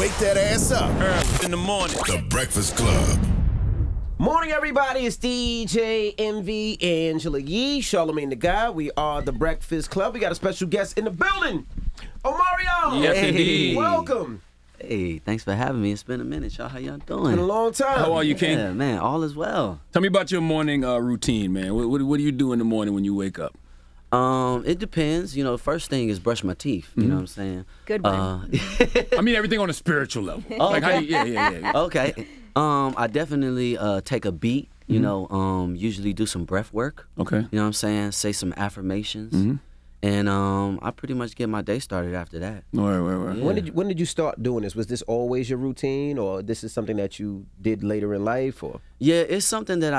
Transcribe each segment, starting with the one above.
Wake that ass up. Early in the morning. The Breakfast Club. Morning, everybody. It's DJ Envy, Angela Yee, Charlamagne the Guy. We are the Breakfast Club. We got a special guest in the building, Omarion. Yes, indeed. Welcome. Hey, thanks for having me. It's been a minute, y'all. How y'all doing? Been a long time. How are you, King? Yeah, man, all is well. Tell me about your morning routine, man. What do you do in the morning when you wake up? It depends. You know, the first thing is brush my teeth. You know what I'm saying? Good one. I mean, everything on a spiritual level. Like how you, yeah. Okay. I definitely take a beat. You know, usually do some breath work. Okay. You know what I'm saying? Say some affirmations. And I pretty much get my day started after that. Right. Yeah. When did you start doing this? Was this always your routine, or this is something that you did later in life, or? Yeah, it's something that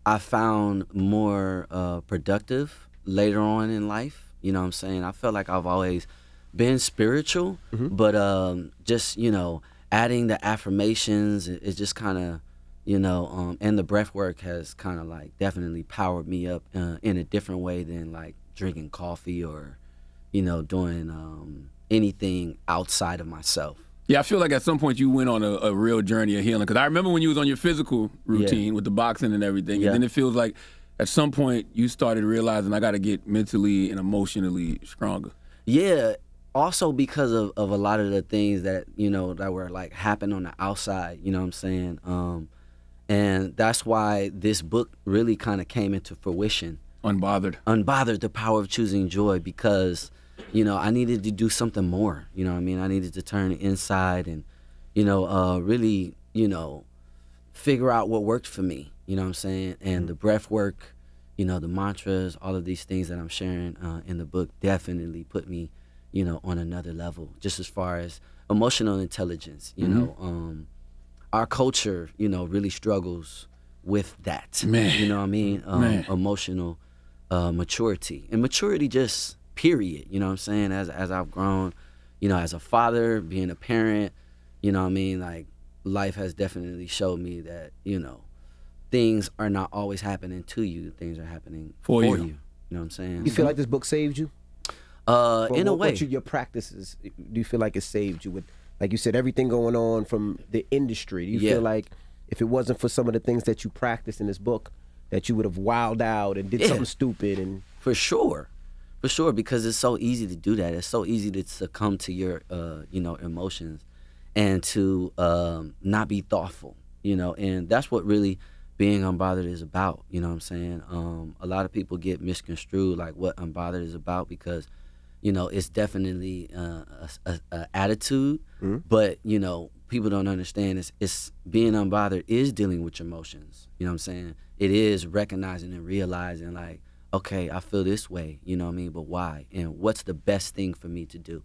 I found more productive later on in life. You know what I'm saying? I felt like I've always been spiritual, but just, you know, adding the affirmations, it just kind of, you know, and the breath work has kind of like definitely powered me up in a different way than like drinking coffee or, you know, doing anything outside of myself. Yeah, I feel like at some point you went on a real journey of healing. Because I remember when you was on your physical routine with the boxing and everything, and then it feels like at some point you started realizing I got to get mentally and emotionally stronger. Yeah, also because of a lot of the things that, you know, that were like happen on the outside, you know what I'm saying? And that's why this book really kind of came into fruition. Unbothered, the power of choosing joy, because, you know, I needed to do something more. You know what I mean? I needed to turn inside and, you know, really, you know, figure out what worked for me. You know what I'm saying? And the breath work, you know, the mantras, all of these things that I'm sharing in the book definitely put me, you know, on another level, just as far as emotional intelligence. You know, our culture, you know, really struggles with that. Man. You know what I mean? Emotional maturity. And maturity just period, you know what I'm saying? As I've grown, you know, as a father, being a parent, you know what I mean? Like, life has definitely showed me that, you know, things are not always happening to you. Things are happening for you. You know what I'm saying? You feel like this book saved you? In a way. Your practices, do you feel like it saved you? With, like you said, everything going on from the industry. Do you feel like if it wasn't for some of the things that you practiced in this book, that you would have wilded out and did something stupid? And For sure, because it's so easy to do that. It's so easy to succumb to your, you know, emotions and to not be thoughtful, you know, and that's what really being unbothered is about, you know what I'm saying? A lot of people get misconstrued like what unbothered is about because, you know, it's definitely a attitude, but, you know, people don't understand it's being unbothered is dealing with your emotions, you know what I'm saying? It is recognizing and realizing like, okay, I feel this way, you know what I mean, but why? And what's the best thing for me to do?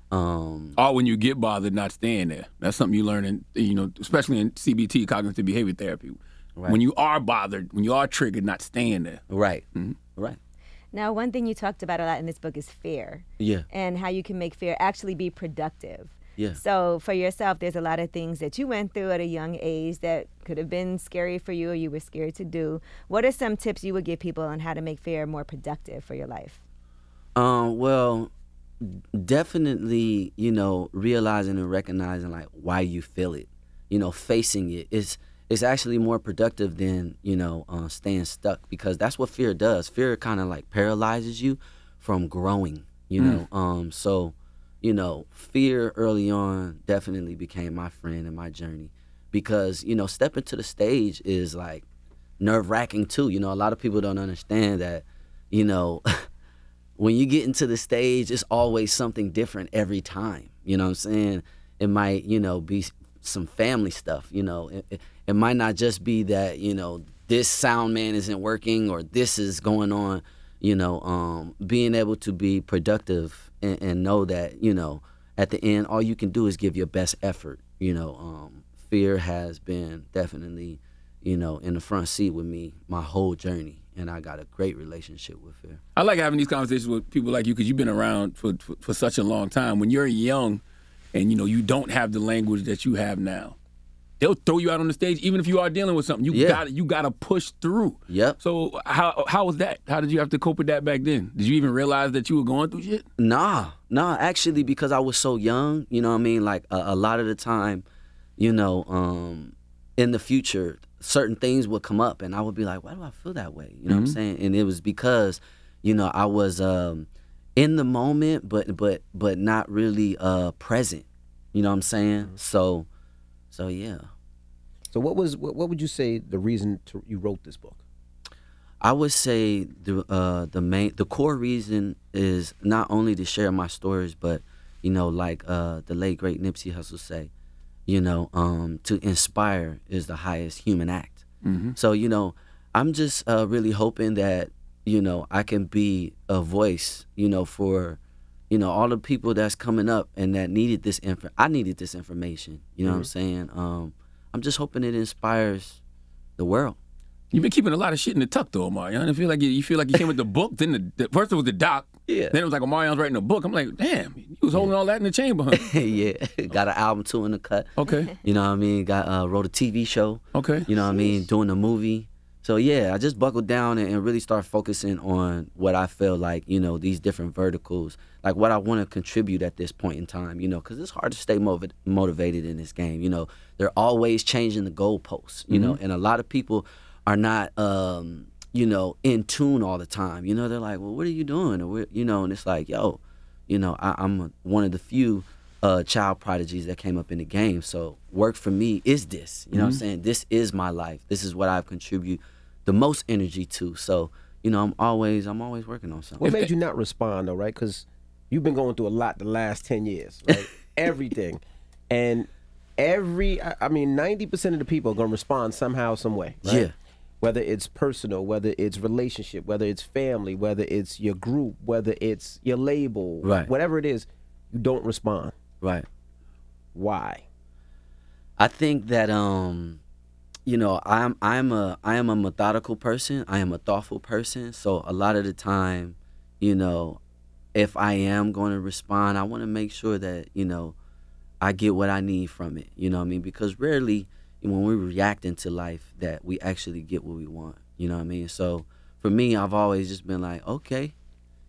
Or when you get bothered, not staying there. That's something you learn in, you know, especially in CBT, cognitive behavior therapy. Right. When you are bothered, when you are triggered, not staying there. Right, right. Now, one thing you talked about a lot in this book is fear. Yeah. And how you can make fear actually be productive. Yeah. So for yourself, there's a lot of things that you went through at a young age that could have been scary for you or you were scared to do. What are some tips you would give people on how to make fear more productive for your life? Well, definitely, you know, realizing and recognizing like why you feel it, you know, facing it is actually more productive than, you know, staying stuck, because that's what fear does. Fear kind of like paralyzes you from growing, you know. So, you know, fear early on definitely became my friend in my journey, because, you know, stepping to the stage is like nerve-wracking too. You know, a lot of people don't understand that, you know, when you get into the stage, it's always something different every time. You know what I'm saying? It might, you know, be some family stuff, you know. It might not just be that, you know, this sound man isn't working or this is going on, you know. Being able to be productive and know that, you know, at the end, all you can do is give your best effort, you know. Fear has been definitely, you know, in the front seat with me my whole journey, and I got a great relationship with fear. I like having these conversations with people like you because you've been around for such a long time. When you're young and, you know, you don't have the language that you have now, they'll throw you out on the stage, even if you are dealing with something. You gotta push through. Yep. So how was that? How did you have to cope with that back then? Did you even realize that you were going through shit? Nah, actually, because I was so young, you know what I mean? Like a lot of the time, you know, in the future, certain things would come up and I would be like, why do I feel that way? You know what I'm saying? And it was because, you know, I was in the moment, but not really present. You know what I'm saying? So yeah. So what would you say the reason you wrote this book? I would say the core reason is not only to share my stories, but you know, like the late great Nipsey Hussle say, you know, to inspire is the highest human act. So you know, I'm just really hoping that, you know, I can be a voice, you know, for, you know, all the people that's coming up and that needed this I needed this information. You know what I'm saying? I'm just hoping it inspires the world. You've been keeping a lot of shit in the tuck, though, Omarion. I feel like you came with the book. Then first it was the doc. Yeah. Then it was like Omarion's writing a book. I'm like, damn, you was holding all that in the chamber, huh? Yeah. Got an album too in the cut. Okay. You know what I mean? Wrote a TV show. Okay. You know what I mean? Doing a movie. So yeah, I just buckled down and really start focusing on what I feel like, you know, these different verticals, like what I want to contribute at this point in time, you know, because it's hard to stay motivated in this game. You know, they're always changing the goalposts, you know, and a lot of people are not, you know, in tune all the time. You know, they're like, well, what are you doing? Or, you know, and it's like, yo, you know, I'm one of the few child prodigies that came up in the game. So work for me is this, you know what I'm saying? This is my life. This is what I've contributed the most energy to. So, you know, I'm always working on something. What made you not respond though, right? Because you've been going through a lot the last 10 years, right? Everything. And I mean, 90% of the people are going to respond somehow, some way, right? Yeah. Whether it's personal, whether it's relationship, whether it's family, whether it's your group, whether it's your label, right? Whatever it is, you don't respond. Right. Why? I think that you know, I am a methodical person. I am a thoughtful person. So a lot of the time, you know, if I am going to respond, I want to make sure that, you know, I get what I need from it. You know what I mean? Because rarely when we're reacting to life that we actually get what we want. You know what I mean? So for me, I've always just been like, okay,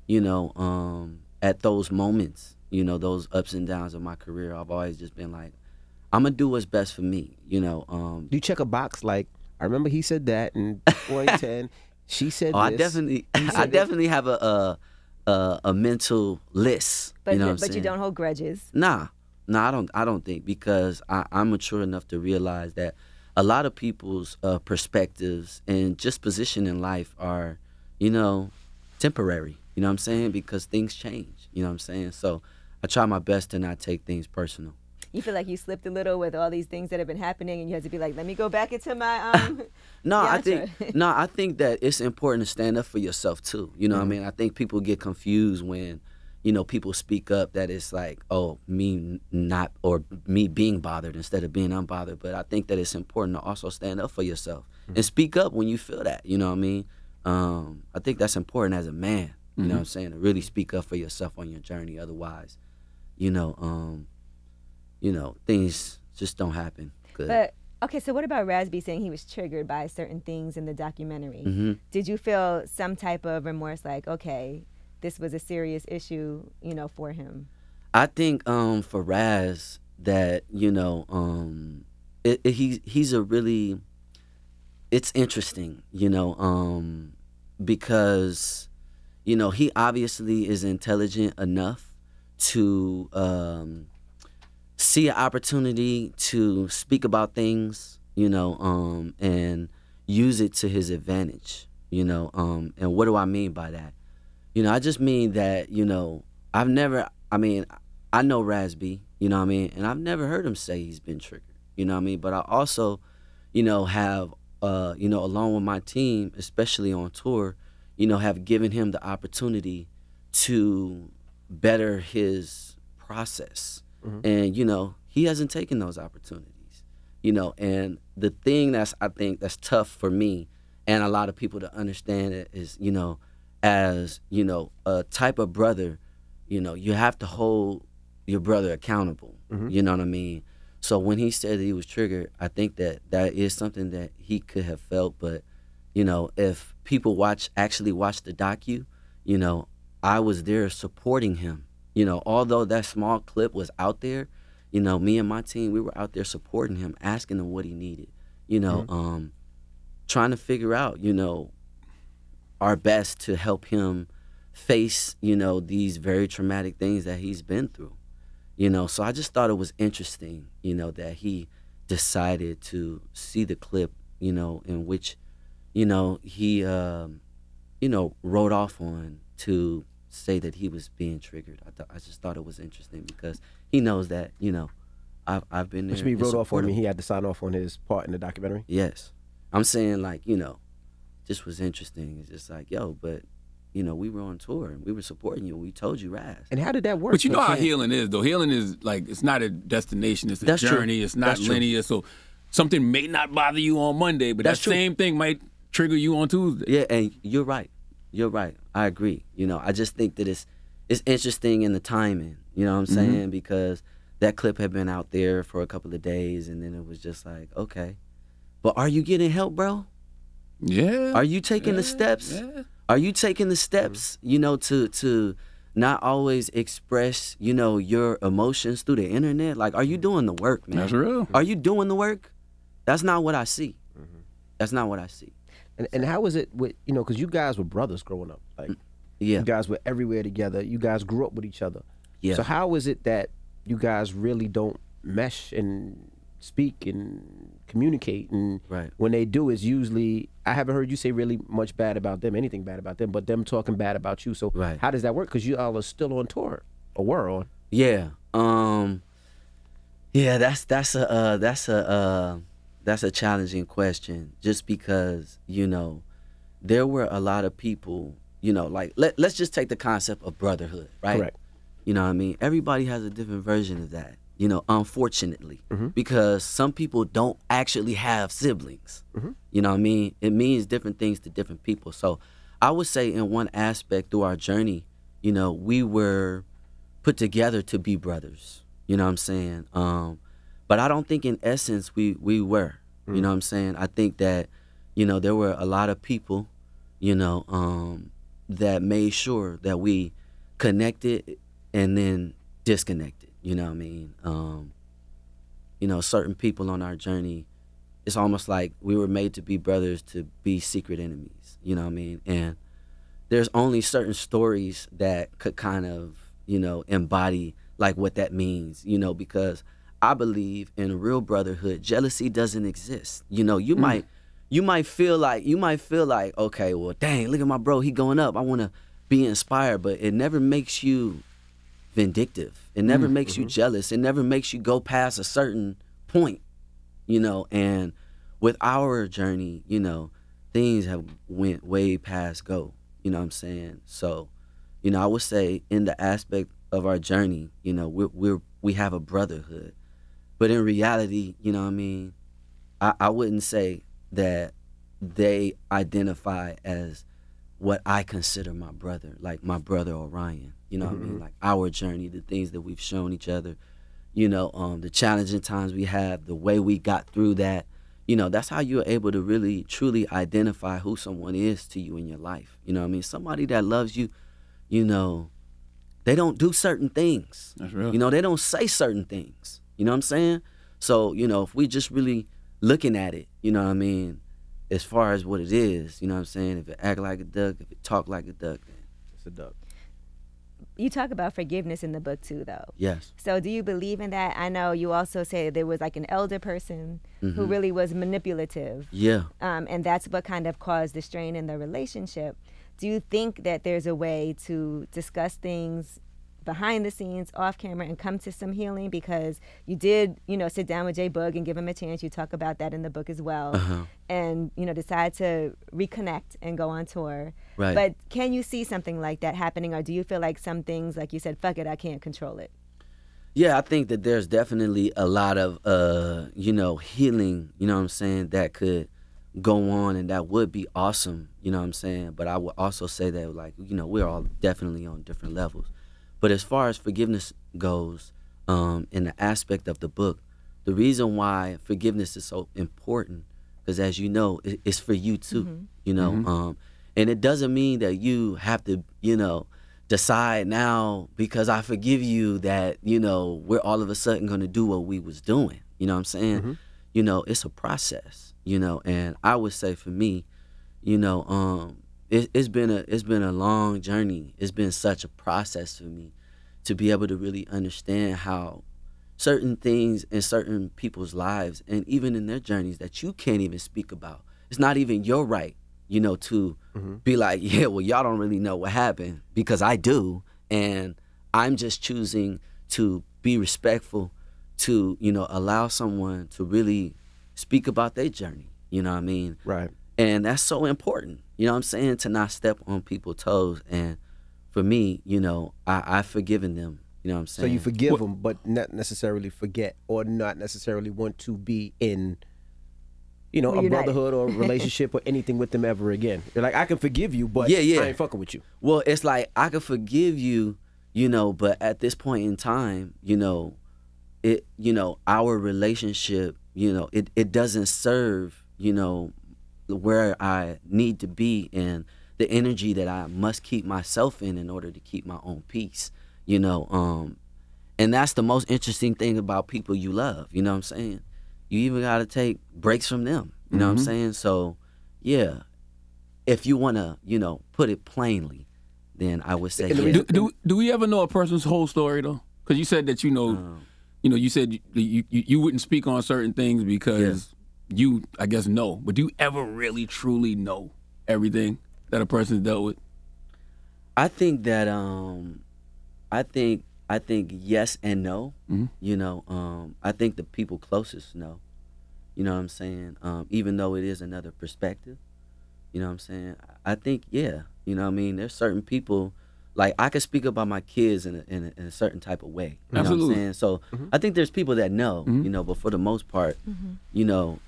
you know, at those moments, you know, those ups and downs of my career, I've always just been like, I'm gonna do what's best for me, you know. Do you check a box like, I remember he said that in 2010, she said this. I definitely have a mental list. But, you know what I'm but saying? you don't hold grudges. Nah, I don't think, because I'm mature enough to realize that a lot of people's perspectives and just position in life are, you know, temporary. You know what I'm saying? Because things change. You know what I'm saying? So I try my best to not take things personal. You feel like you slipped a little with all these things that have been happening, and you had to be like, let me go back into my I think that it's important to stand up for yourself too. You know what I mean? I think people get confused when, you know, people speak up that it's like, oh, me being bothered instead of being unbothered. But I think that it's important to also stand up for yourself and speak up when you feel that. You know what I mean? I think that's important as a man. You know what I'm saying? To really speak up for yourself on your journey. Otherwise, you know, things just don't happen good. But okay, so what about Raz B saying he was triggered by certain things in the documentary? Did you feel some type of remorse, like, okay, this was a serious issue, you know, for him? I think for Raz that, you know, he's a really, it's interesting, you know, because, you know, he obviously is intelligent enough to see an opportunity to speak about things, you know, and use it to his advantage, you know. And what do I mean by that? You know, I just mean that, you know, I know Raz B, you know what I mean? And I've never heard him say he's been triggered, you know what I mean? But I also, you know, have, you know, along with my team, especially on tour, you know, have given him the opportunity to better his process. And, you know, he hasn't taken those opportunities, you know. And the thing I think that's tough for me and a lot of people to understand it is, you know, as, you know, a type of brother, you know, you have to hold your brother accountable. You know what I mean? So when he said that he was triggered, I think that that is something that he could have felt. But, you know, if people actually watch the docu, you know, I was there supporting him. You know, although that small clip was out there, you know, me and my team, we were out there supporting him, asking him what he needed, you know, trying to figure out, you know, our best to help him face, you know, these very traumatic things that he's been through, you know. So I just thought it was interesting, you know, that he decided to see the clip, you know, in which, you know, he, you know, wrote off on to say that he was being triggered. I just thought it was interesting because he knows that, you know, I've been there. Which means he wrote off on me. He had to sign off on his part in the documentary? Yes. I'm saying, like, you know, this was interesting. It's just like, yo, but, you know, we were on tour and we were supporting you. We told you Raz. And how did that work? But you know how healing is, though. Healing is like, it's not a destination. It's a journey. True. It's not linear. So something may not bother you on Monday, but that same thing might trigger you on Tuesday. Yeah, and you're right. You're right. I agree. You know, I just think that it's interesting in the timing. You know what I'm saying? Because that clip had been out there for a couple of days, and then it was just like, okay. But are you getting help, bro? Yeah. Are you taking the steps? Yeah. Are you taking the steps, you know, to not always express, you know, your emotions through the internet? Like, are you doing the work, man? That's real. Are you doing the work? That's not what I see. That's not what I see. And how was it with, you know, because you guys were brothers growing up. Like, you guys were everywhere together. You guys grew up with each other. Yeah. So how is it that you guys really don't mesh and speak and communicate? And when they do, it's usually, I haven't heard you say really much bad about them, anything bad about them, but them talking bad about you. So how does that work? Because you all are still on tour, or were on. Yeah. Yeah, that's a challenging question, just because, you know, there were a lot of people, you know, like, let's just take the concept of brotherhood, right? Correct. You know what I mean? Everybody has a different version of that, you know, unfortunately, because some people don't actually have siblings. You know what I mean? It means different things to different people. So I would say in one aspect through our journey, you know, we were put together to be brothers, you know what I'm saying? But I don't think in essence we were, you know what I'm saying? I think that, you know, there were a lot of people, you know, that made sure that we connected and then disconnected, you know what I mean? You know, certain people on our journey, it's almost like we were made to be brothers to be secret enemies, you know what I mean? And there's only certain stories that could kind of, you know, embody like what that means, you know, because I believe in real brotherhood, jealousy doesn't exist. You know, you might feel like, okay, well, dang, look at my bro, he going up. I want to be inspired, but it never makes you vindictive. It never makes you jealous. It never makes you go past a certain point, you know. And with our journey, you know, things have went way past go, you know what I'm saying? So, you know, I would say in the aspect of our journey, you know, we have a brotherhood. But in reality, you know what I mean, I wouldn't say that they identify as what I consider my brother, like my brother Orion. You know what I mean? Like our journey, the things that we've shown each other, you know, the challenging times we have, the way we got through that. You know, that's how you're able to really, truly identify who someone is to you in your life. You know what I mean? Somebody that loves you, you know, they don't do certain things. That's real. You know, they don't say certain things. You know what I'm saying? So, you know, if we just really looking at it, you know what I mean, as far as what it is, you know what I'm saying? If it act like a duck, if it talk like a duck, then It's a duck. You talk about forgiveness in the book too, though. Yes. So do you believe in that? I know you also say there was like an elder person who really was manipulative. Yeah. And that's what kind of caused the strain in the relationship. Do you think that there's a way to discuss things behind the scenes, off camera, and come to some healing? Because you did, you know, sit down with J Boog and give him a chance. You talk about that in the book as well. And, you know, decide to reconnect and go on tour. Right. But can you see something like that happening, or do you feel like some things, like you said, fuck it, I can't control it? Yeah, I think that there's definitely a lot of, you know, healing, you know what I'm saying, that could go on, and that would be awesome, you know what I'm saying? But I would also say that, like, you know, we're all definitely on different levels. But as far as forgiveness goes, in the aspect of the book, the reason why forgiveness is so important, because as you know, it's for you too, you know. And it doesn't mean that you have to, you know, decide now because I forgive you that, you know, we're all of a sudden going to do what we was doing. You know what I'm saying? You know, it's a process, you know, and I would say for me, you know, it's been a long journey. It's been such a process for me to be able to really understand how certain things in certain people's lives and even in their journeys that you can't even speak about. It's not even your right, you know, to be like, yeah, well, y'all don't really know what happened because I do. And I'm just choosing to be respectful to, you know, allow someone to really speak about their journey. You know what I mean? Right. And that's so important, you know what I'm saying, to not step on people's toes. And for me, you know, I've forgiven them, you know what I'm saying? So you forgive them, but not necessarily forget or not necessarily want to be in, you know, a brotherhood or a relationship or anything with them ever again. You're like, I can forgive you, but I ain't fucking with you. Well, it's like, I can forgive you, you know, but at this point in time, you know, our relationship, you know, it doesn't serve, you know, where I need to be and the energy that I must keep myself in order to keep my own peace, you know. And that's the most interesting thing about people you love, you know what I'm saying? You even got to take breaks from them, you know what I'm saying? So, yeah, if you want to, you know, put it plainly, then I would say, yeah. Do we ever know a person's whole story, though? Because you said that, you know, you said you wouldn't speak on certain things because you, I guess, know. But do you ever really, truly know everything that a person's dealt with? I think that, I think yes and no. You know, I think the people closest know. You know what I'm saying? Even though it is another perspective. You know what I'm saying? I think, yeah. You know what I mean? There's certain people, like I could speak about my kids in a certain type of way. You Absolutely. know what I'm saying? So I think there's people that know, you know, but for the most part, you know,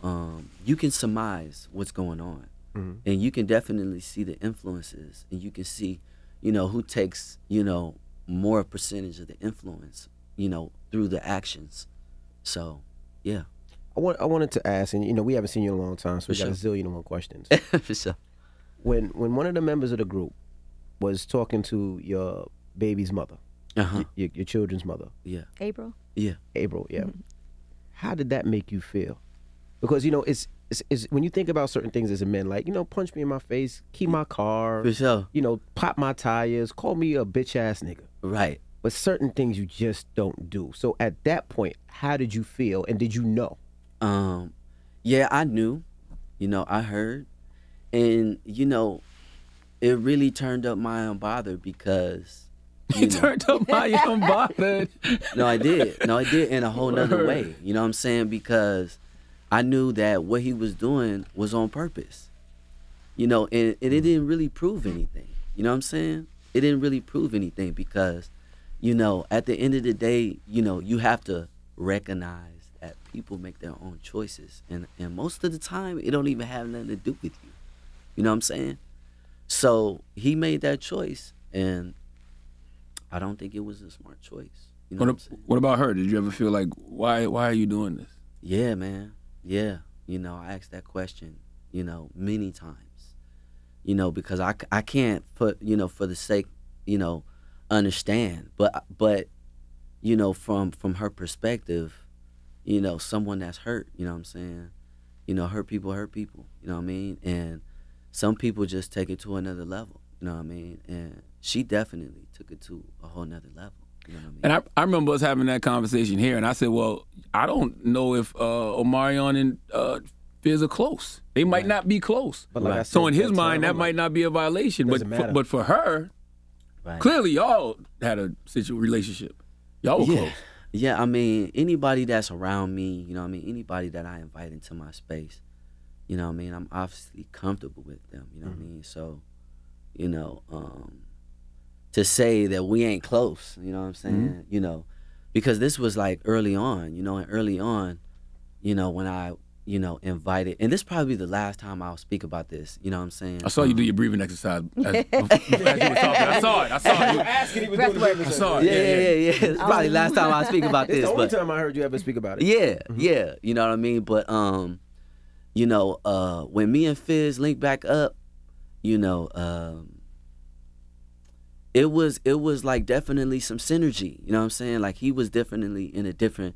you can surmise what's going on. And you can definitely see the influences, and you can see, you know, who takes, you know, more percentage of the influence, you know, through the actions. So, yeah. I wanted to ask, and you know, we haven't seen you in a long time, so we got a zillion and one questions. For sure. When one of the members of the group was talking to your baby's mother, your children's mother, April, how did that make you feel? Because you know, it's when you think about certain things as a man, like, you know, punch me in my face, key my car, For sure. you know, pop my tires, call me a bitch ass nigga. Right. But certain things you just don't do. So at that point, how did you feel, and did you know? Yeah, I knew, you know, I heard, and you know, it really turned up my Unbothered because You turned up my Unbothered. No, I did in a whole nother way. You know what I'm saying? Because I knew that what he was doing was on purpose. You know, and it didn't really prove anything. You know what I'm saying? It didn't really prove anything because, you know, at the end of the day, you know, you have to recognize that people make their own choices. And most of the time, it don't even have nothing to do with you. You know what I'm saying? So he made that choice, and I don't think it was a smart choice. You know what about her? Did you ever feel like, why are you doing this? Yeah, man. Yeah. You know, I asked that question, you know, many times. You know, because I can't put, you know, for the sake, you know, understand. But you know, from her perspective, you know, someone that's hurt, you know what I'm saying? You know, hurt people, you know what I mean? And some people just take it to another level, you know what I mean? And she definitely took it to a whole nother level, you know what I mean? And I remember us having that conversation here, and I said, well, I don't know if Omarion and Fizz are close. They might not be close. But like I said, so in his mind, that might not be a violation. But for her, clearly y'all had a relationship. Y'all were close. Yeah, I mean, anybody that's around me, you know what I mean, anybody that I invite into my space, you know what I mean, I'm obviously comfortable with them, you know what I mean? So, you know, to say that we ain't close, you know what I'm saying, you know, because this was like early on, you know, and early on, you know, when I you know, invited, and this probably the last time I'll speak about this. You know what I'm saying? I saw you do your breathing exercise as you were talking. I saw it. I saw it. Asking, he was doing the breakfast. I saw it. Yeah. It's probably the last time I speak about It's this. the only But time I heard you ever speak about it. yeah, you know what I mean. But you know, when me and Fizz linked back up, you know, it was like definitely some synergy. You know what I'm saying? Like he was definitely in a different,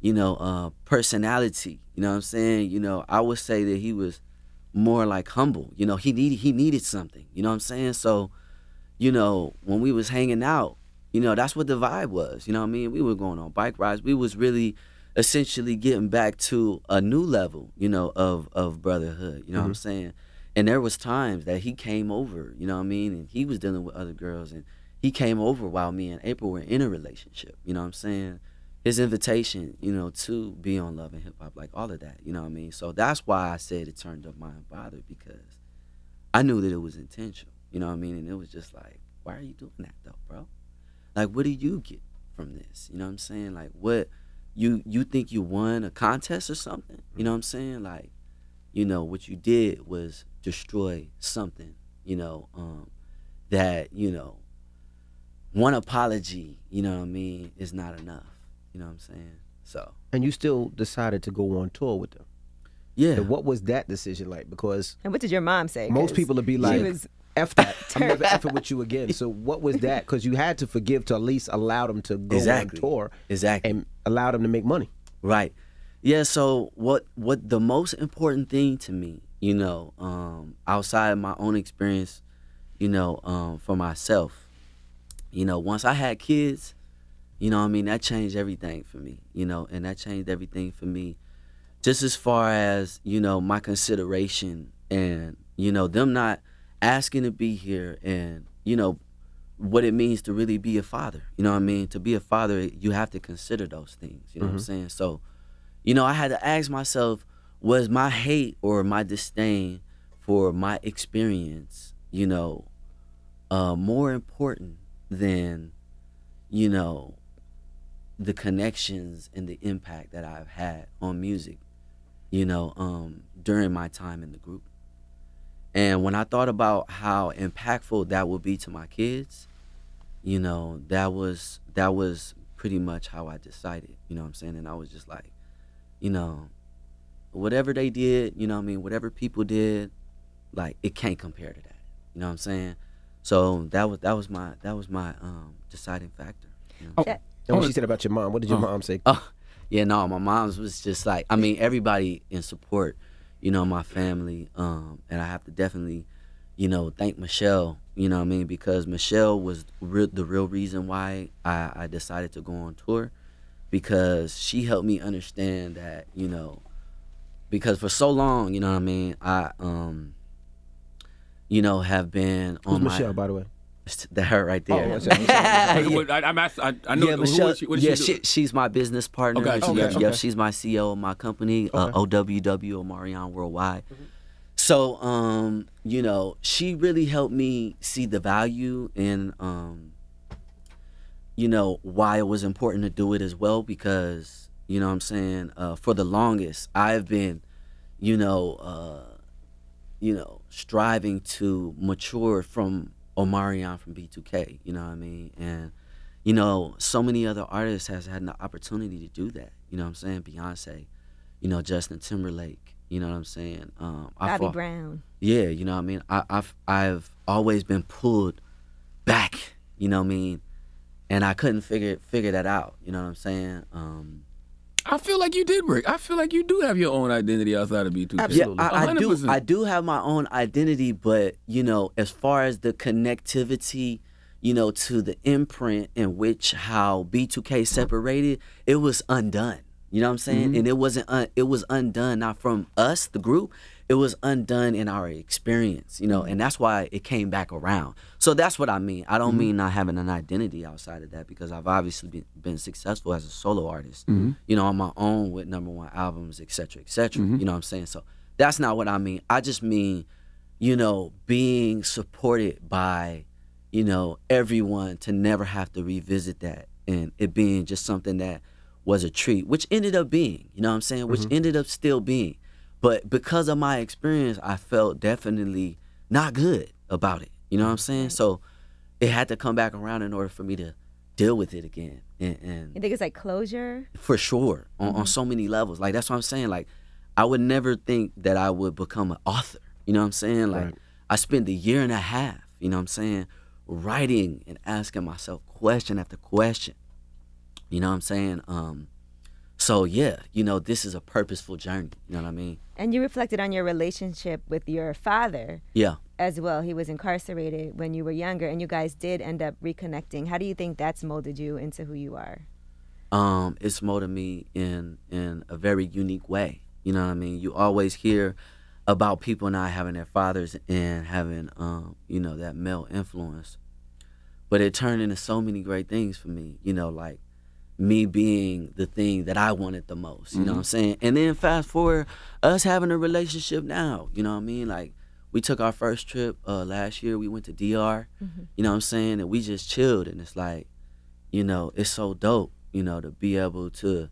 you know, personality. You know what I'm saying? You know, I would say that he was more like humble. You know, he needed something. You know what I'm saying? So, you know, when we was hanging out, you know, that's what the vibe was. You know what I mean? We were going on bike rides. We was really essentially getting back to a new level, you know, of brotherhood. You know what I'm saying? And there was times that he came over, you know what I mean? And he was dealing with other girls, and he came over while me and April were in a relationship. You know what I'm saying? His invitation, you know, to be on Love and Hip Hop, like all of that, you know what I mean? So that's why I said it turned up my Unbothered, because I knew that it was intentional, you know what I mean? And it was just like, why are you doing that though, bro? Like, what do you get from this? You know what I'm saying? Like, what, you think you won a contest or something? You know what I'm saying? Like, you know, what you did was destroy something, you know, that, you know, one apology, you know what I mean, is not enough. You know what I'm saying? So. And you still decided to go on tour with them. Yeah. And what was that decision like? Because and what did your mom say? Most people would be like, F that. I'm never effing with you again. So what was that? Because you had to forgive to at least allow them to go on tour. Exactly. And allow them to make money. Right. Yeah, so what the most important thing to me, you know, outside of my own experience, you know, for myself, you know, once I had kids, you know what I mean, that changed everything for me, you know, and that changed everything for me just as far as, you know, my consideration and, you know, them not asking to be here and, you know, what it means to really be a father. You know what I mean? To be a father, you have to consider those things, you know what I'm saying? So, you know, I had to ask myself, was my hate or my disdain for my experience, you know, more important than, you know, the connections and the impact that I've had on music, you know, during my time in the group. And when I thought about how impactful that would be to my kids, you know, that was pretty much how I decided, you know what I'm saying? And I was just like, you know, whatever they did, you know what I mean, whatever people did, like, it can't compare to that. You know what I'm saying? So that was my deciding factor. You know? And what she said about your mom, what did your mom say? Yeah, no, my mom's was just like, I mean, everybody in support, you know, my family, and I have to definitely, you know, thank Michelle, you know what I mean, because Michelle was the real reason why I decided to go on tour, because she helped me understand that, you know, because for so long, you know what I mean, I, you know, have been on Michelle, by the way? That her right there. I'm sorry. I know. Yeah, Michelle. What does she do? She's my business partner. Okay. Yeah, she's my CEO of my company, OWW, Omarion Worldwide. So, you know, she really helped me see the value in, you know, why it was important to do it as well, because, you know what I'm saying, for the longest, I've been, you know, striving to mature from Omarion from B2K, you know what I mean? And, you know, so many other artists has had an opportunity to do that, you know what I'm saying? Beyonce, you know, Justin Timberlake, you know what I'm saying? Bobby Brown. Yeah, you know what I mean? I've always been pulled back, you know what I mean? And I couldn't figure that out, you know what I'm saying? I feel like you did, Rick. I feel like you do have your own identity outside of B2K. Absolutely. Yeah, I do have my own identity, but, you know, as far as the connectivity, you know, to the imprint in which how B2K separated, it was undone. You know what I'm saying? And it was undone not from us, the group. It was undone in our experience, you know, and that's why it came back around. So that's what I mean. I don't mean not having an identity outside of that, because I've obviously been successful as a solo artist, you know, on my own with #1 albums, et cetera, you know what I'm saying? So that's not what I mean. I just mean, you know, being supported by, you know, everyone to never have to revisit that, and it being just something that was a treat, which ended up being, you know what I'm saying, which ended up still being. But because of my experience, I felt definitely not good about it. You know what I'm saying? So it had to come back around in order for me to deal with it again. And You think it's like closure? for sure, on so many levels. Like, that's what I'm saying. Like, I would never think that I would become an author. You know what I'm saying? Like, I spent a year and a half, you know what I'm saying, writing and asking myself question after question. You know what I'm saying? So, yeah, you know, this is a purposeful journey. You know what I mean? And you reflected on your relationship with your father. Yeah. As well. He was incarcerated when you were younger, and you guys did end up reconnecting. How do you think that's molded you into who you are? It's molded me in a very unique way. You know what I mean? You always hear about people not having their fathers and having, you know, that male influence. But it turned into so many great things for me, you know, like me being the thing that I wanted the most, you know what I'm saying? And then fast forward, us having a relationship now, you know what I mean? Like, we took our first trip last year. We went to DR, you know what I'm saying? And we just chilled. And it's like, you know, it's so dope, you know, to be able to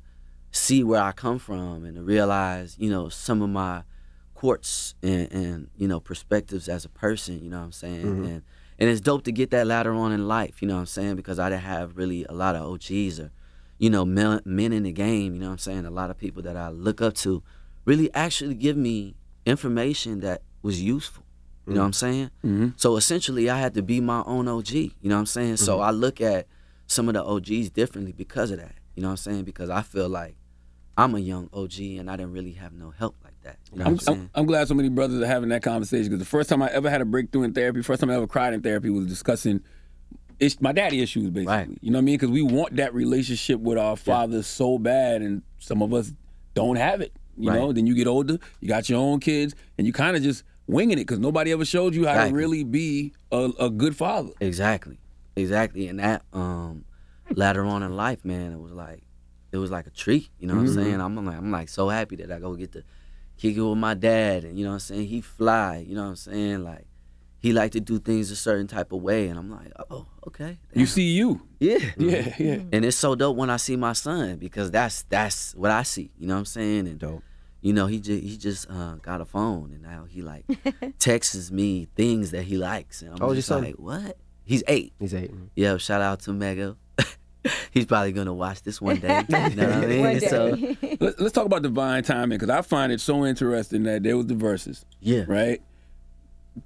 see where I come from and to realize, you know, some of my quirks and you know, perspectives as a person, you know what I'm saying? And it's dope to get that later on in life, you know what I'm saying? Because I didn't have really a lot of OGs or, you know, men in the game, you know what I'm saying? A lot of people that I look up to really actually give me information that was useful, you know what I'm saying? So essentially I had to be my own OG, you know what I'm saying? So I look at some of the OGs differently because of that, you know what I'm saying? Because I feel like I'm a young OG and I didn't really have no help like that, you know what I'm saying? I'm glad so many brothers are having that conversation, because the first time I ever had a breakthrough in therapy, first time I ever cried in therapy was discussing my daddy issues, basically. Right. You know what I mean? Because we want that relationship with our fathers so bad, and some of us don't have it. You know, then you get older, you got your own kids, and you kind of just winging it because nobody ever showed you how to really be a good father. Exactly. And that later on in life, man, it was like a treat. You know what I'm saying? I'm like so happy that I go get to kick it with my dad, and you know what I'm saying? He fly. You know what I'm saying? Like, he like to do things a certain type of way, and I'm like, oh, okay. Damn. You see you. Yeah. Yeah. And it's so dope when I see my son, because that's what I see. You know what I'm saying? And Dope. you know, he just got a phone, and now he like texts me things that he likes, and I'm just like, what? He's 8. He's 8. Yeah, shout out to Mega. He's probably gonna watch this one day. You know what I mean? One day. So Let's talk about divine timing, because I find it so interesting that there was the verses. yeah, Right?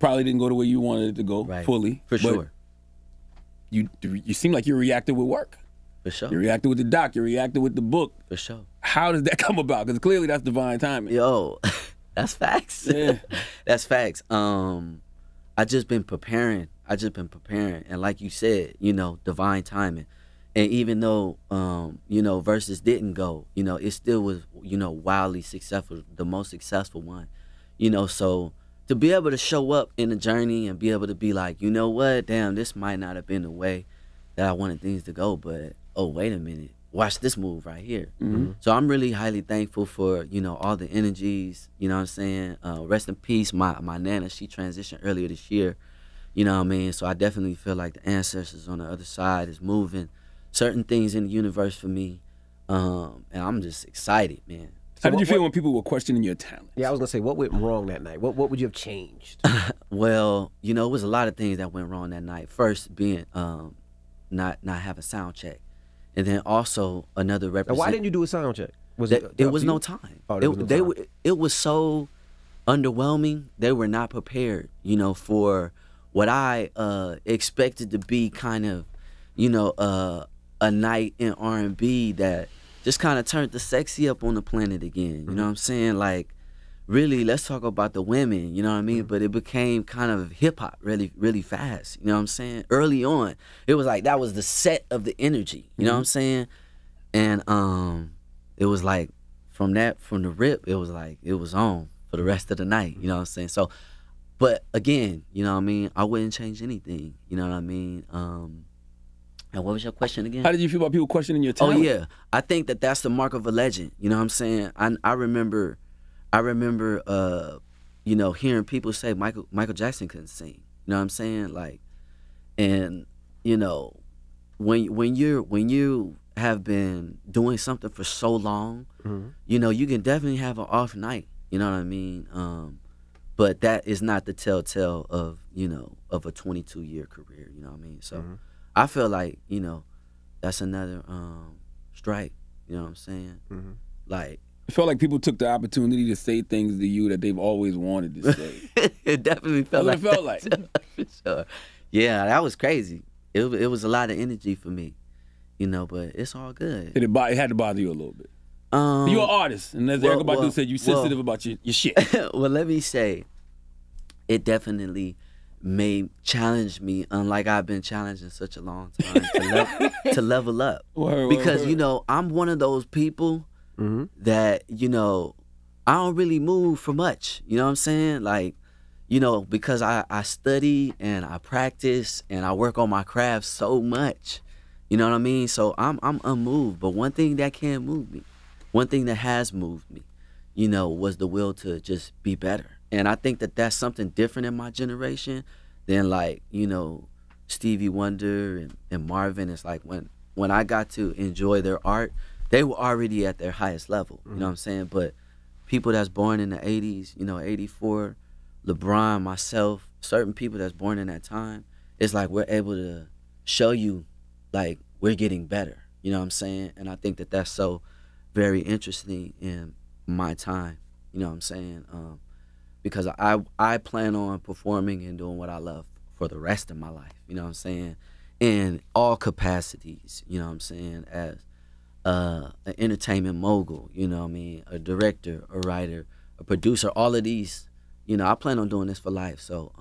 Probably didn't go the way you wanted it to go fully. For but sure. You seem like you reacted with work. For sure. You reacted with the doc. You reacted with the book. For sure. How does that come about? Because clearly that's divine timing. Yo, that's facts. Yeah. That's facts. I just been preparing. And like you said, you know, divine timing. And even though, you know, verses didn't go, you know, it still was, you know, wildly successful, the most successful one. You know, so to be able to show up in the journey and be able to be like, you know what, damn, this might not have been the way that I wanted things to go, but, oh, wait a minute, watch this move right here. So I'm really highly thankful for, you know, all the energies, you know what I'm saying? Rest in peace, my Nana, she transitioned earlier this year, you know what I mean? So I definitely feel like the ancestors on the other side is moving certain things in the universe for me, and I'm just excited, man. How did you feel when people were questioning your talent? Yeah, I was gonna say, what went wrong that night? What would you have changed? Well, you know, it was a lot of things that went wrong that night. First being not having sound check, and then also another represent. Why didn't you do a sound check? It was no time. It was so underwhelming. They were not prepared, you know, for what I expected to be kind of, you know, a night in R&B that just kind of turned the sexy up on the planet again. You know what I'm saying? Like, really, let's talk about the women, you know what I mean? But it became kind of hip-hop really, really fast, you know what I'm saying? Early on, it was like that was the set of the energy, you know what I'm saying? And it was like, from the rip, it was like, it was on for the rest of the night, you know what I'm saying? So, but again, you know what I mean? I wouldn't change anything, you know what I mean? And what was your question again? How did you feel about people questioning your talent? Oh, yeah. I think that that's the mark of a legend, you know what I'm saying? I remember, you know, hearing people say Michael Jackson couldn't sing. You know what I'm saying? Like, and you know, when you have been doing something for so long, you know, you can definitely have an off night. You know what I mean? But that is not the telltale of, you know, of a 22-year career. You know what I mean? So I feel like, you know, that's another strike. You know what I'm saying? Like, I felt like people took the opportunity to say things to you that they've always wanted to say. it definitely felt That's like what it felt that. For sure. Yeah, that was crazy. It was a lot of energy for me, you know, but it's all good. It had to bother you a little bit. You're an artist, and as Erykah Badu said, you're sensitive about your shit. Well, let me say, it definitely challenge me, unlike I've been challenged in such a long time, to level up. Because, you know, I'm one of those people that, you know, I don't really move for much. You know what I'm saying? Like, you know, because I study and I practice and I work on my craft so much. You know what I mean? So I'm unmoved. But one thing that can move me, one thing that has moved me, you know, was the will to just be better. And I think that that's something different in my generation than, like, you know, Stevie Wonder and Marvin. It's like when I got to enjoy their art, they were already at their highest level. You know what I'm saying? But people that's born in the 80s, you know, 84, LeBron, myself, certain people that's born in that time, it's like we're able to show you, like, we're getting better. You know what I'm saying? And I think that that's so very interesting in my time. You know what I'm saying? Because I plan on performing and doing what I love for the rest of my life. You know what I'm saying? In all capacities. You know what I'm saying? As an entertainment mogul, you know what I mean? A director, a writer, a producer, all of these. You know, I plan on doing this for life. So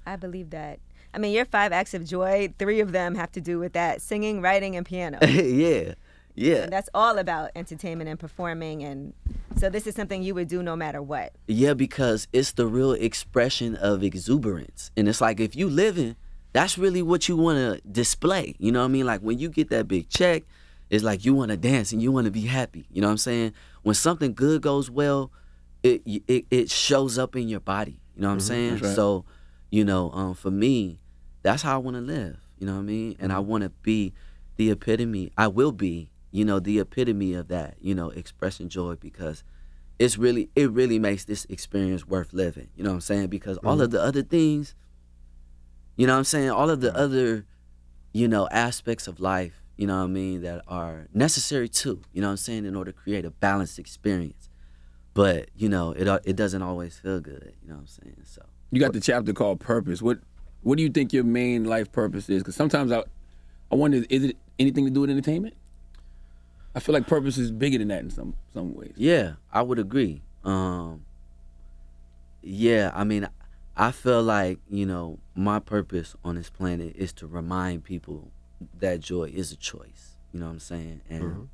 I believe that. I mean, your 5 acts of joy, 3 of them have to do with that: singing, writing, and piano. Yeah. And that's all about entertainment and performing. And so this is something you would do no matter what. Yeah, because it's the real expression of exuberance. And it's like, if you living, that's really what you want to display. You know what I mean? Like, when you get that big check, it's like you want to dance and you want to be happy. You know what I'm saying? When something good goes well, it shows up in your body. You know what I'm saying? Right. So, you know, for me, that's how I want to live. You know what I mean? And I want to be the epitome. I will be, you know, the epitome of that, you know, expressing joy, because it really makes this experience worth living. You know what I'm saying? Because all of the other things, you know what I'm saying? All of the other, you know, aspects of life, you know what I mean, that are necessary too, you know what I'm saying, in order to create a balanced experience. But, you know, it doesn't always feel good, you know what I'm saying? So You got the chapter called Purpose. What do you think your main life purpose is? Because sometimes I wonder, is it anything to do with entertainment? I feel like purpose is bigger than that in some ways. Yeah, I would agree. Yeah, I mean, I feel like, you know, my purpose on this planet is to remind people that joy is a choice. You know what I'm saying? And,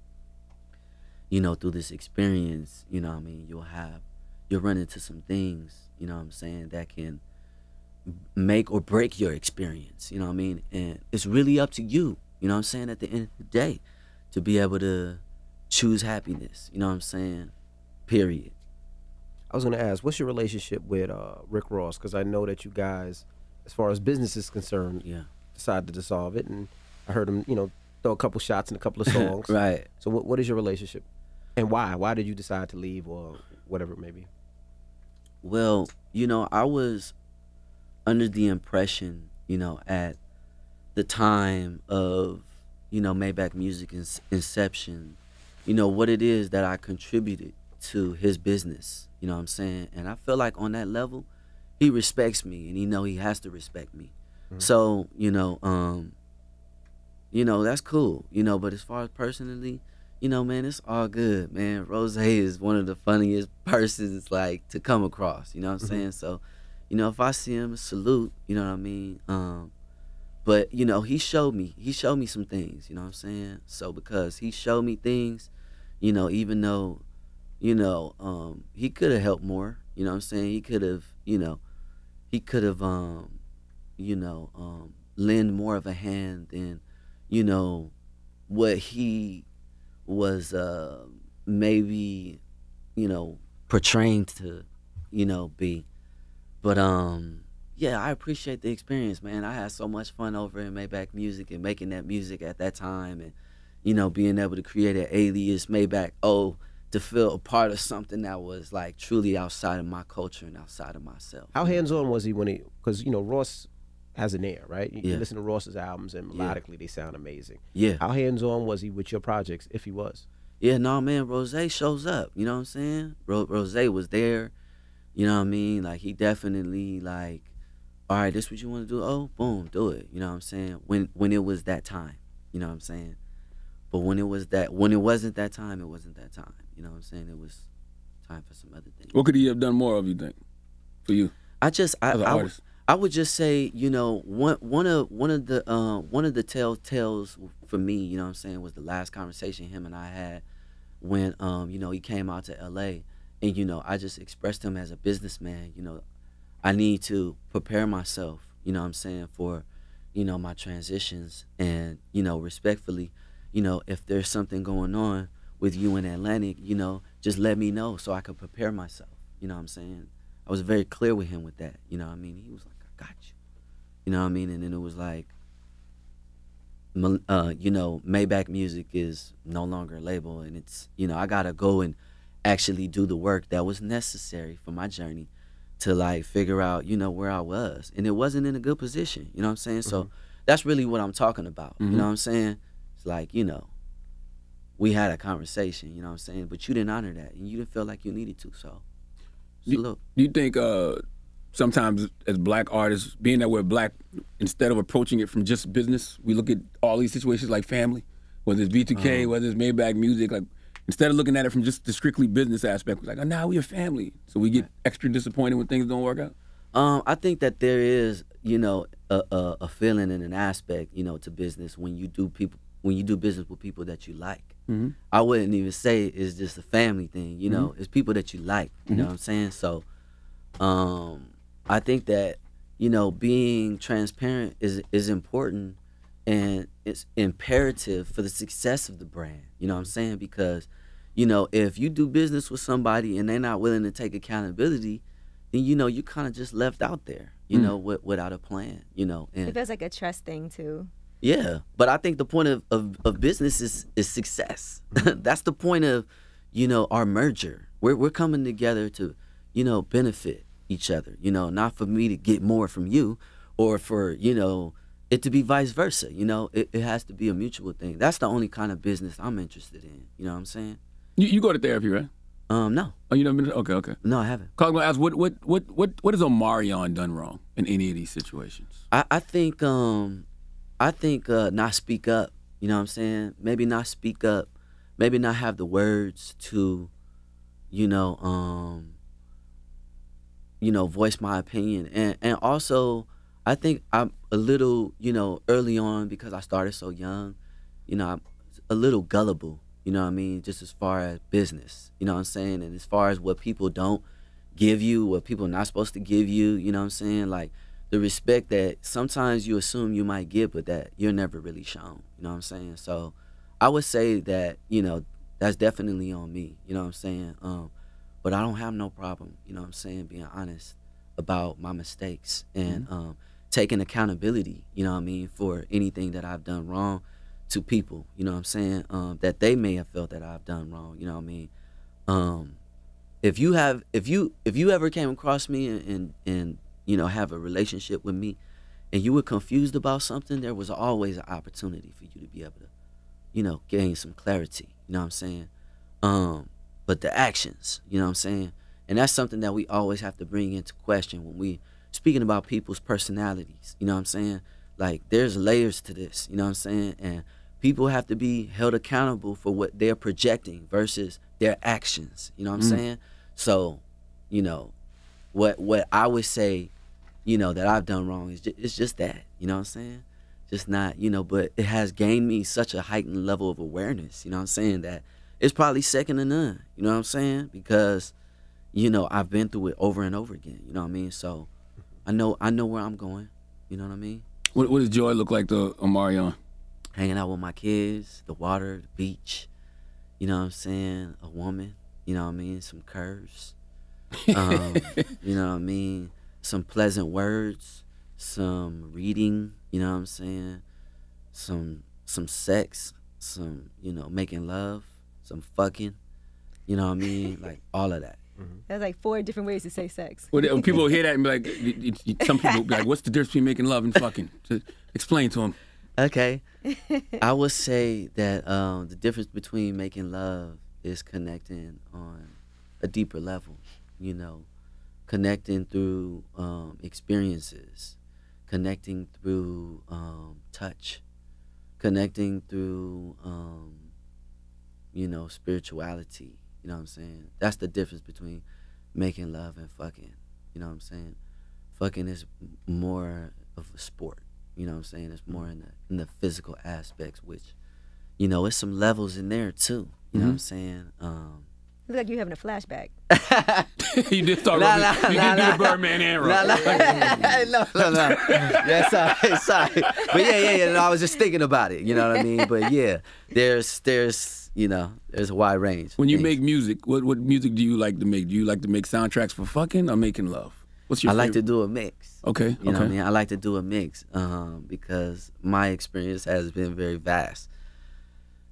you know, through this experience, you know what I mean, you'll run into some things, you know what I'm saying, that can make or break your experience, you know what I mean? And it's really up to you, you know what I'm saying, at the end of the day, to be able to choose happiness, you know what I'm saying, period. I was going to ask, what's your relationship with Rick Ross? Because I know that you guys, as far as business is concerned, decided to dissolve it. And I heard him, you know, throw a couple shots in a couple of songs. Right. So what is your relationship? And why? Why did you decide to leave, or whatever it may be? Well, you know, I was under the impression, you know, at the time of, you know, Maybach Music's inception, you know, what it is that I contributed to his business, you know what I'm saying? And I feel like on that level, he respects me, and he know he has to respect me. So, you know, that's cool, you know, but as far as personally, you know, man, it's all good, man. Rose is one of the funniest persons, like, to come across, you know what I'm saying? So, you know, if I see him, salute, you know what I mean? But, you know, he showed me some things, you know what I'm saying? So because he showed me things, you know, even though, you know, he could have helped more, you know what I'm saying? He could have, lend more of a hand than, you know, what he was maybe, you know, portraying to, you know, be. But yeah, I appreciate the experience, man. I had so much fun over in Maybach Music and making that music at that time, and, you know, being able to create an alias, Maybach, to feel a part of something that was like truly outside of my culture and outside of myself. How hands-on was he when he, because you know Ross has an air, right? You Yeah. listen to Ross's albums and melodically they sound amazing. Yeah. How hands-on was he with your projects, if he was? Yeah, no, man, Rose shows up, you know what I'm saying? Rose was there, you know what I mean? Like, he definitely, like, all right, this what you want to do? Oh, boom, do it, you know what I'm saying? When it was that time, you know what I'm saying? But when it wasn't that time, it wasn't that time, you know what I'm saying? It was time for some other things. What could he have done more of, you think, for you? I would just say, you know, one of the telltales for me, you know what I'm saying, was the last conversation him and I had when you know, he came out to LA, and you know, I just expressed him as a businessman, you know, I need to prepare myself, you know what I'm saying, for, you know, my transitions, and, you know, respectfully, you know, if there's something going on with you in Atlantic, you know, just let me know so I can prepare myself, you know what I'm saying? I was very clear with him with that, you know what I mean? He was like, I got you. You know what I mean? And then it was like, you know, Maybach Music is no longer a label, and it's, you know, I gotta go and actually do the work that was necessary for my journey to like figure out, you know, where I was. And it wasn't in a good position, you know what I'm saying? So that's really what I'm talking about, you know what I'm saying? It's like, you know, we had a conversation, you know what I'm saying? But you didn't honor that, and you didn't feel like you needed to, so. Do you think sometimes as black artists, being that we're black, instead of approaching it from just business, we look at all these situations like family, whether it's B2K, whether it's Maybach Music, like instead of looking at it from just the strictly business aspect, we're like, oh, now we're a family. So we get extra disappointed when things don't work out? I think that there is, you know, a feeling and an aspect, you know, to business when you do business with people that you like. I wouldn't even say it's just a family thing, you know, it's people that you like, you know what I'm saying? So I think that, you know, being transparent is important, and it's imperative for the success of the brand, you know what I'm saying? Because, you know, if you do business with somebody and they're not willing to take accountability, then, you know, you kind of just left out there, you know, without a plan, you know. And it feels like a trust thing too. Yeah, but I think the point of business is success. That's the point of, you know, our merger. We're coming together to, you know, benefit each other, you know, not for me to get more from you, or for, you know, it to be vice versa, you know. It has to be a mutual thing. That's the only kind of business I'm interested in, you know what I'm saying? You go to therapy, right? No. Oh, you never been? Okay. No, I haven't. I'm gonna ask, what has Omarion done wrong in any of these situations? I think not speak up, you know what I'm saying? Maybe not speak up, maybe not have the words to, you know, voice my opinion. And also, I think I'm a little, you know, early on, because I started so young, you know, I'm a little gullible, you know what I mean? Just as far as business, you know what I'm saying? And as far as what people don't give you, what people are not supposed to give you, you know what I'm saying? Like, the respect that sometimes you assume you might get, but that you're never really shown, you know what I'm saying? So I would say that, you know, that's definitely on me, you know what I'm saying? But I don't have no problem, you know what I'm saying, being honest about my mistakes, and taking accountability, you know what I mean, for anything that I've done wrong to people, you know what I'm saying, that they may have felt that I've done wrong, you know what I mean? If you ever came across me and you know, have a relationship with me, and you were confused about something, there was always an opportunity for you to be able to, you know, gain some clarity, you know what I'm saying? But the actions, you know what I'm saying? And that's something that we always have to bring into question when we speaking about people's personalities, you know what I'm saying? Like, there's layers to this, you know what I'm saying? And people have to be held accountable for what they're projecting versus their actions, you know what I'm saying? So, you know, what I would say, you know, that I've done wrong it's just that, you know what I'm saying? Just not, you know, but it has gained me such a heightened level of awareness, you know what I'm saying, that it's probably second to none, you know what I'm saying? Because, you know, I've been through it over and over again, you know what I mean? So I know where I'm going, you know what I mean? What does joy look like to Omarion? Hanging out with my kids, the water, the beach, you know what I'm saying? A woman, you know what I mean? Some curves, you know what I mean? Some pleasant words, some reading, you know what I'm saying? Some sex, some, you know, making love, some fucking, You know what I mean? Like all of that. That's like 4 different ways to say sex. When people hear that and be like, some people be like, what's the difference between making love and fucking? So explain to them. Okay. I would say that the difference between making love is connecting on a deeper level, you know, connecting through experiences, connecting through touch, connecting through, you know, spirituality. You know what I'm saying? That's the difference between making love and fucking. You know what I'm saying? Fucking is more of a sport. You know what I'm saying? It's more in the physical aspects, which, you know, it's some levels in there too. You know what I'm saying? Look like you having a flashback. You did talk about you did do the Birdman era. No. Yeah, sorry. But yeah. No, I was just thinking about it. You know what I mean? But yeah, there's you know, there's a wide range. When you make music, what music do you like to make? Do you like to make soundtracks for fucking or making love? What's your favorite? I like to do a mix. Okay. You know what I mean? I like to do a mix because my experience has been very vast.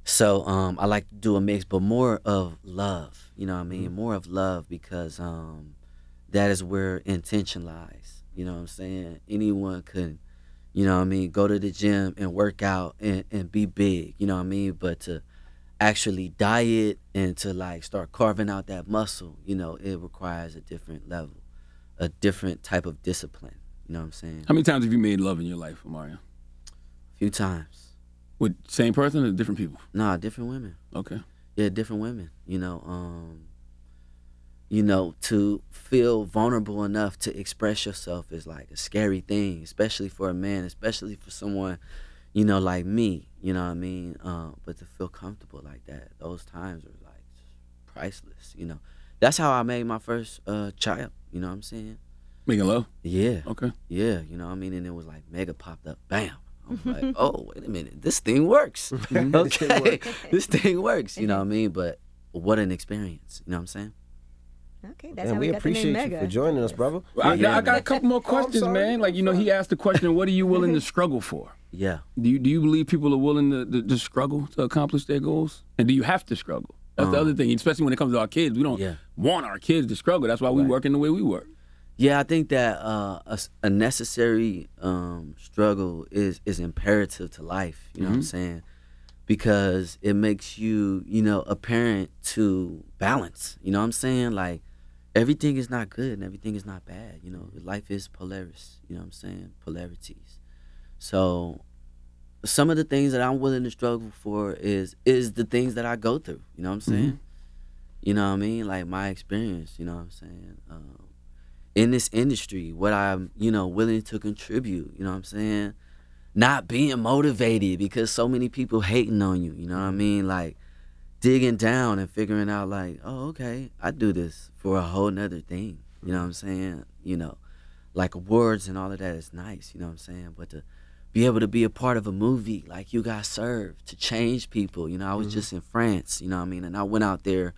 So I like to do a mix, but more of love. You know what I mean? More of love because that is where intention lies. You know what I'm saying? Anyone could, you know what I mean, go to the gym and work out and be big. You know what I mean? But to actually diet and to like start carving out that muscle, you know, it requires a different level, a different type of discipline. You know what I'm saying? How many times have you made love in your life, Omarion? A few times. With same person or different people? Nah, different women. Okay. Yeah, different women. You know, to feel vulnerable enough to express yourself is like a scary thing, especially for a man, especially for someone, you know, like me. You know what I mean? But to feel comfortable like that, those times are like priceless. You know, that's how I made my first child. You know what I'm saying? Making love? Yeah. Okay. Yeah. You know what I mean? And it was like mega popped up. Bam. I'm like, oh, wait a minute, this thing works. Okay, this thing works. You know what I mean? But what an experience. You know what I'm saying? Okay, that's how we got the name appreciate Mega. you for joining us, brother. Well, I got a couple more questions, man. Like, you know, he asked the question, what are you willing to struggle for? Yeah. Do you believe people are willing to struggle to accomplish their goals? And do you have to struggle? That's the other thing, especially when it comes to our kids. We don't want our kids to struggle. That's why we work in the way we work. Yeah, I think that a necessary struggle is imperative to life. You know what I'm saying? Because it makes you, you know, a parent to balance. You know what I'm saying? Like, everything is not good and everything is not bad. You know, life is polaris. You know what I'm saying? Polarities. So some of the things that I'm willing to struggle for is the things that I go through. You know what I'm saying? You know what I mean? Like my experience. You know what I'm saying? In this industry, what I'm, you know, willing to contribute, you know what I'm saying? Not being motivated because so many people hating on you, you know what I mean? Like digging down and figuring out like, oh, okay, I do this for a whole nother thing, you know what I'm saying? You know, like awards and all of that is nice, you know what I'm saying? But to be able to be a part of a movie like You Got Served, to change people, you know, I was just in France, you know what I mean? And I went out there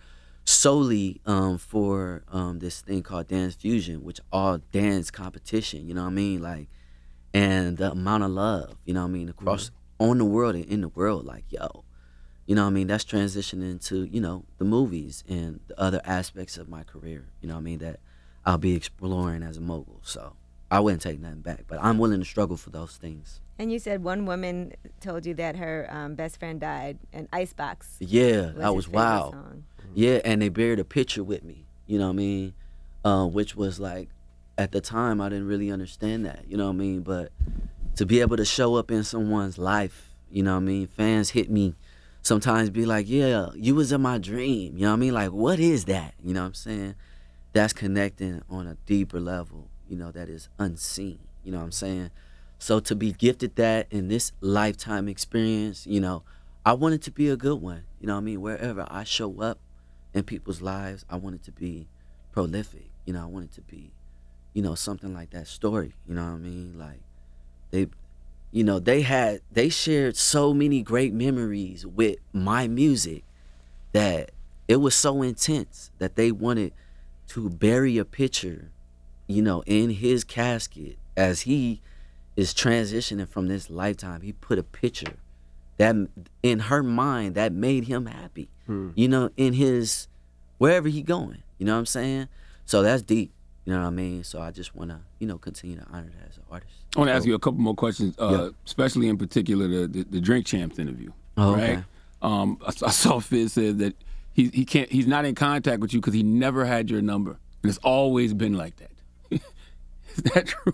solely for this thing called Dance Fusion, which all dance competition, you know what I mean? Like, and the amount of love, you know what I mean, across on the world and in the world, like, yo, you know what I mean? That's transitioning into, you know, the movies and the other aspects of my career, you know what I mean, that I'll be exploring as a mogul. So I wouldn't take nothing back, but I'm willing to struggle for those things. And you said one woman told you that her best friend died, and Icebox. Yeah, that was wild. Song. Yeah, and they buried a picture with me, you know what I mean? Which was like, at the time, I didn't really understand that, you know what I mean? But to be able to show up in someone's life, you know what I mean? Fans hit me sometimes, be like, yeah, you was in my dream, you know what I mean? Like, what is that? You know what I'm saying? That's connecting on a deeper level, you know, that is unseen, you know what I'm saying? So to be gifted that in this lifetime experience, you know, I want it to be a good one, you know what I mean? Wherever I show up in people's lives, I want it to be prolific, you know, I want it to be, you know, something like that story, you know what I mean? Like, they, you know, they shared so many great memories with my music that it was so intense that they wanted to bury a picture, you know, in his casket as he is transitioning from this lifetime. He put a picture that in her mind that made him happy, you know, in his wherever he going. You know what I'm saying? So that's deep. You know what I mean? So I just want to, you know, continue to honor that as an artist. I want to ask you a couple more questions, especially in particular the Drink Champs interview. Oh, right? okay. I saw Fizz said that he's not in contact with you because he never had your number, and it's always been like that. Is that true?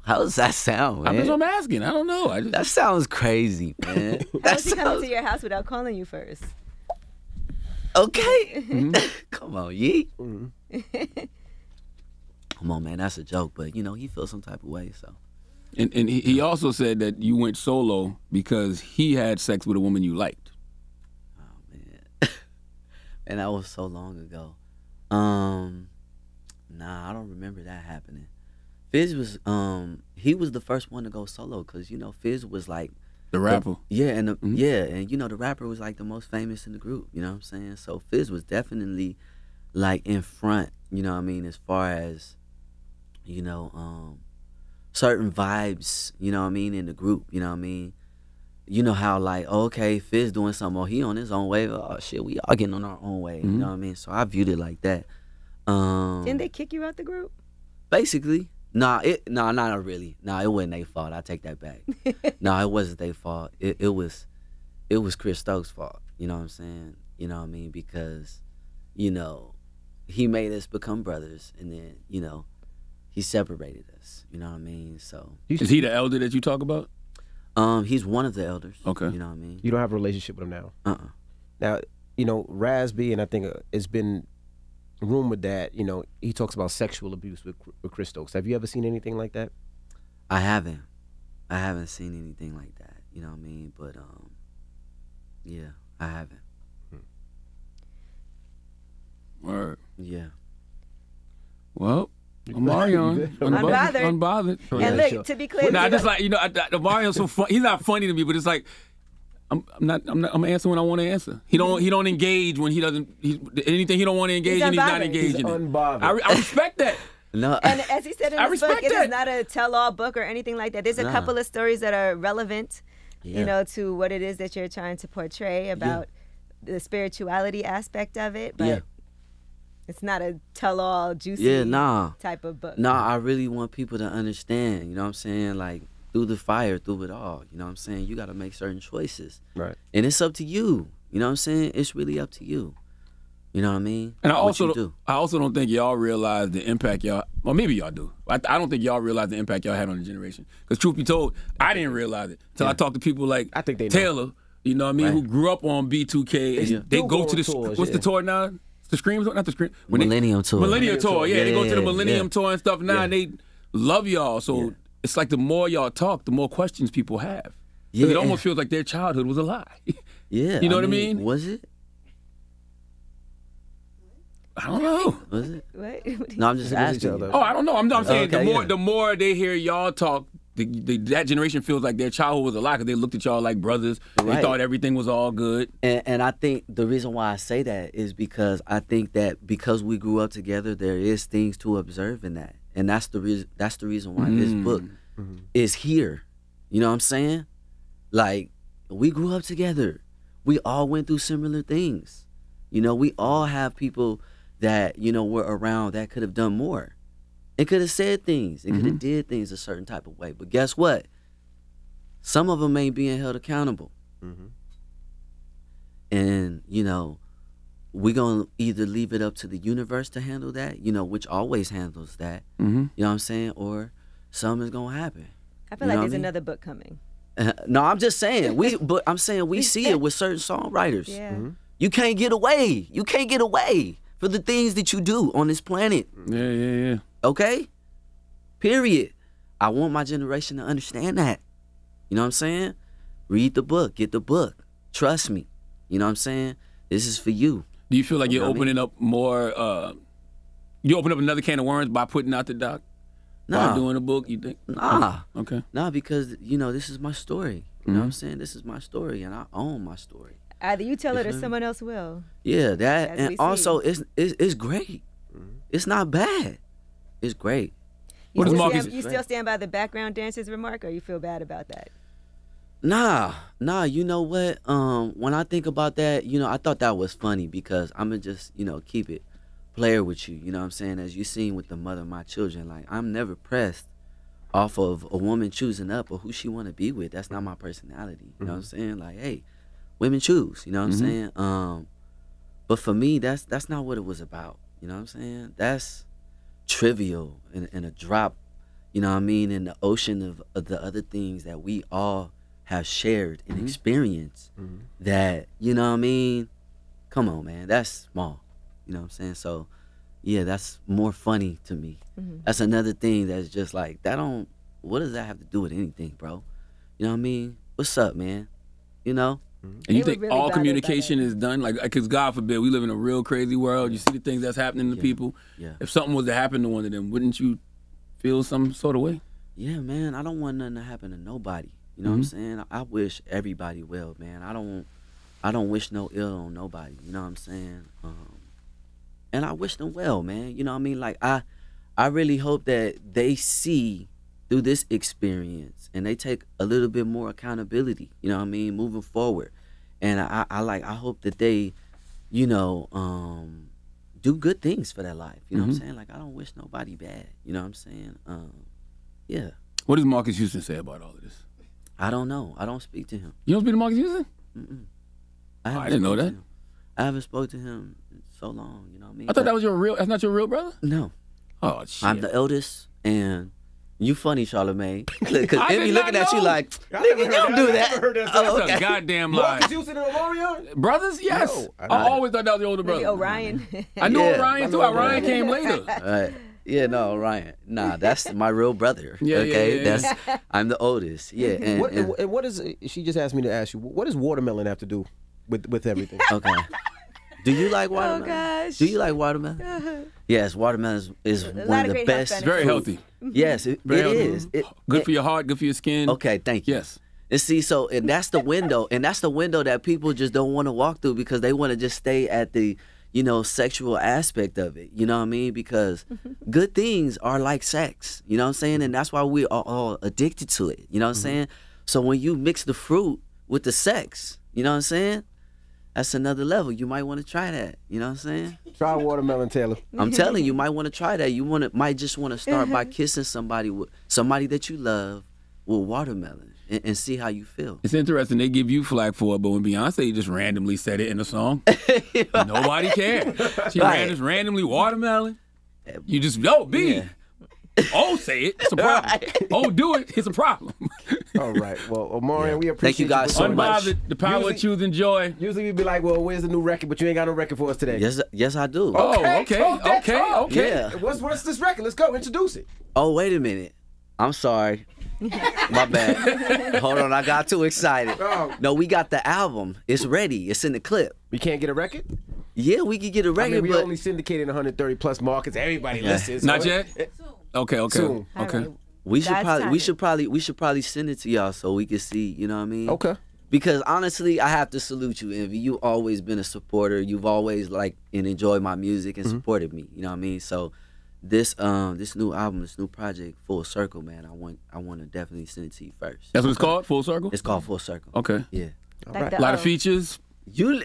How does that sound, man? That's what I'm asking. I don't know. That sounds crazy, man. How is he coming to your house without calling you first? Okay. Come on, Yee. Come on, man. That's a joke, but, you know, he feels some type of way, so. And he also said that you went solo because he had sex with a woman you liked. Oh, man. And that was so long ago. Nah, I don't remember that happening. Fizz was, he was the first one to go solo because, you know, Fizz was like, the rapper. and you know, the rapper was like the most famous in the group, you know what I'm saying? So Fizz was definitely like in front, you know what I mean, as far as, you know, certain vibes, you know what I mean, in the group, you know what I mean? You know how like, okay, Fizz doing something, he on his own wave, oh shit, we all getting on our own way, you know what I mean? So I viewed it like that. Didn't they kick you out the group? Basically. Nah, not really. Nah, it wasn't their fault. I take that back. Nah, it wasn't their fault. It was Chris Stokes' fault. You know what I'm saying? You know what I mean? Because, you know, he made us become brothers, and then, you know, he separated us. You know what I mean? So is he the elder that you talk about? He's one of the elders. Okay. You know what I mean? You don't have a relationship with him now. Now, you know, Raz-B, and I think it's been rumored that, you know, he talks about sexual abuse with Chris Stokes. Have you ever seen anything like that? I haven't seen anything like that. You know what I mean? But yeah, I haven't. Word. Yeah. Well, Omarion, unbothered. And look, to be clear, I just like, you know, Omarion's so funny. He's not funny to me, but it's like, I'm answering when I want to answer. He don't engage when he doesn't. Anything he don't want to engage in, he's not engaging. He's unbothered. I respect that. No. And as he said in his book, it that. is not a tell-all book or anything like that. There's a couple of stories that are relevant, you know, to what it is that you're trying to portray about the spirituality aspect of it. But it's not a tell-all, juicy type of book. Nah, I really want people to understand. You know what I'm saying? Like, through the fire, through it all. You know what I'm saying? You got to make certain choices. Right. And it's up to you. You know what I'm saying? It's really up to you. You know what I mean? And I also don't think y'all realize the impact y'all, well, maybe y'all do. I don't think y'all realize the impact y'all had on the generation. Because truth be told, I didn't realize it until I talked to people like Taylor, you know what I mean, who grew up on B2K. And they go to the, tours, what's the tour now? The Scream Tour? Not the Scream. Millennium Tour. Millennium Tour, yeah. They go to the Millennium Tour and stuff now, and they love y'all. So it's like the more y'all talk, the more questions people have. Yeah, it almost feels like their childhood was a lie. Yeah. You know what I mean? Was it? I don't know. Was it? What? No, I'm just asking. Oh, I don't know. I'm saying the more they hear y'all talk, that generation feels like their childhood was a lie because they looked at y'all like brothers. Right. They thought everything was all good. And I think the reason why I say that is because I think that because we grew up together, there is things to observe in that. And that's the reason why this book is here. You know what I'm saying? Like, we grew up together. We all went through similar things. You know, we all have people that, you know, were around that could have done more. It could have said things. It could have did things a certain type of way. But guess what? Some of them ain't being held accountable. And, you know, we're going to either leave it up to the universe to handle that, you know, which always handles that, you know what I'm saying, or something is going to happen. I feel like there's another book coming. No, I'm just saying. But I'm saying we see it with certain songwriters. Yeah. You can't get away. You can't get away for the things that you do on this planet. Yeah. Okay? Period. I want my generation to understand that. You know what I'm saying? Read the book. Get the book. Trust me. You know what I'm saying? This is for you. Do you feel like you're opening up more, you open up another can of worms by putting out the doc? Nah. By doing a book, you think? Nah. Okay. Nah, because, you know, this is my story. You know what I'm saying? This is my story, and I own my story. Either you tell it or someone else will. Yeah, that, and also it's great. It's not bad. It's great. You still stand by the background dancers remark, or you feel bad about that? Nah, you know what? When I think about that, you know, I thought that was funny because I'm gonna just, you know, keep it player with you. You know what I'm saying? As you seen with the mother of my children, like I'm never pressed off of a woman choosing up or who she want to be with. That's not my personality. You know what I'm saying? Like, hey, women choose. You know what I'm saying? But for me, that's not what it was about. You know what I'm saying? That's trivial and a drop. You know what I mean? In the ocean of the other things that we all have shared and experienced. That, you know what I mean? Come on, man. That's small. You know what I'm saying? So, yeah, that's more funny to me. That's another thing that's just like, what does that have to do with anything, bro? You know what I mean? What's up, man? You know? And you think really all communication is done? Like, because God forbid, we live in a real crazy world. You see the things that's happening to people. Yeah. If something was to happen to one of them, wouldn't you feel some sort of way? Yeah, man. I don't want nothing to happen to nobody. You know what I'm saying? I wish everybody well, man. I don't wish no ill on nobody. You know what I'm saying? And I wish them well, man. You know what I mean? Like, I really hope that they see through this experience and they take a little bit more accountability, you know what I mean, moving forward. And I hope that they, you know, do good things for their life. You know what I'm saying? Like, I don't wish nobody bad. You know what I'm saying? Yeah. What does Marcus Houston say about all of this? I don't know. I don't speak to him. You don't speak to Marcus Houston? I didn't know that. I haven't spoke to him in so long, you know what I mean? I thought that was that's not your real brother? No. Oh, shit. I'm the eldest, and you funny, Charlamagne. Because they be looking at you like, nigga, you don't do that. That's a goddamn lie. Marcus Houston and Omarion? Brothers? Yes. No, I always thought that was the older brother. Maybe Orion. I knew Orion, too. Orion came later. Right. Yeah, no, Orion. Nah, that's my real brother. Yeah, okay? yeah. I'm the oldest. Yeah. And what is, she just asked me to ask you, what does watermelon have to do with everything? Okay. Do you like watermelon? Oh, gosh. Do you like watermelon? Yes, watermelon is one of the best. It's very healthy. Yes, it is. Good for your heart, good for your skin. Okay, thank you. Yes. And see, so, and that's the window, that people just don't want to walk through because they want to just stay at the, you know, sexual aspect of it. You know what I mean? Because good things are like sex. You know what I'm saying? And that's why we are all addicted to it. You know what I'm saying? So when you mix the fruit with the sex, you know what I'm saying? That's another level. You might want to try that. You know what I'm saying? Try watermelon, Taylor. I'm telling you, might want to try that. You might just want to start by kissing somebody that you love with watermelon and see how you feel. It's interesting. They give you flack for it, but when Beyonce just randomly said it in a song, nobody cared. She randomly watermelon. You just, B. Yeah. Oh, say it. It's a problem. Right. Oh, do it. It's a problem. All right. Well, Omarion, we appreciate Thank you guys so much. Unbothered, the power of choose and joy. Usually we'd be like, well, where's the new record? But you ain't got no record for us today. Yes, I do. Okay. Yeah. What's this record? Let's go. Introduce it. Oh, wait a minute. I'm sorry. My bad. Hold on, I got too excited. No, we got the album. It's ready. It's in the clip. We can't get a record? Yeah, we could get a record, we only syndicated 130 plus markets. Everybody listens. Not yet? Okay. Soon. Okay. Right. We should probably send it to y'all so we can see, you know what I mean? Okay. Because honestly, I have to salute you, Envy. You've always been a supporter. You've always liked and enjoyed my music and supported me. You know what I mean? So this new album, this new project, Full Circle, man, I want to definitely send it to you first. That's what it's called? Full Circle? It's called Full Circle. Okay. Yeah. Like a lot of features. You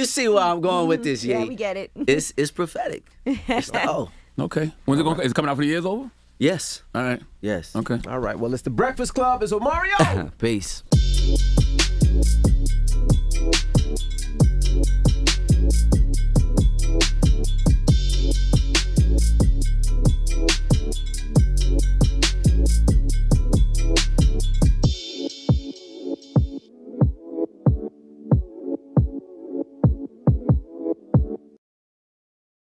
see where I'm going with this, yeah, we get it. It's prophetic. It's the Okay. When's it going? Is it coming out for the year's over? Yes. All right. Yes. Okay. All right. Well, it's the Breakfast Club. It's Omarion. Peace.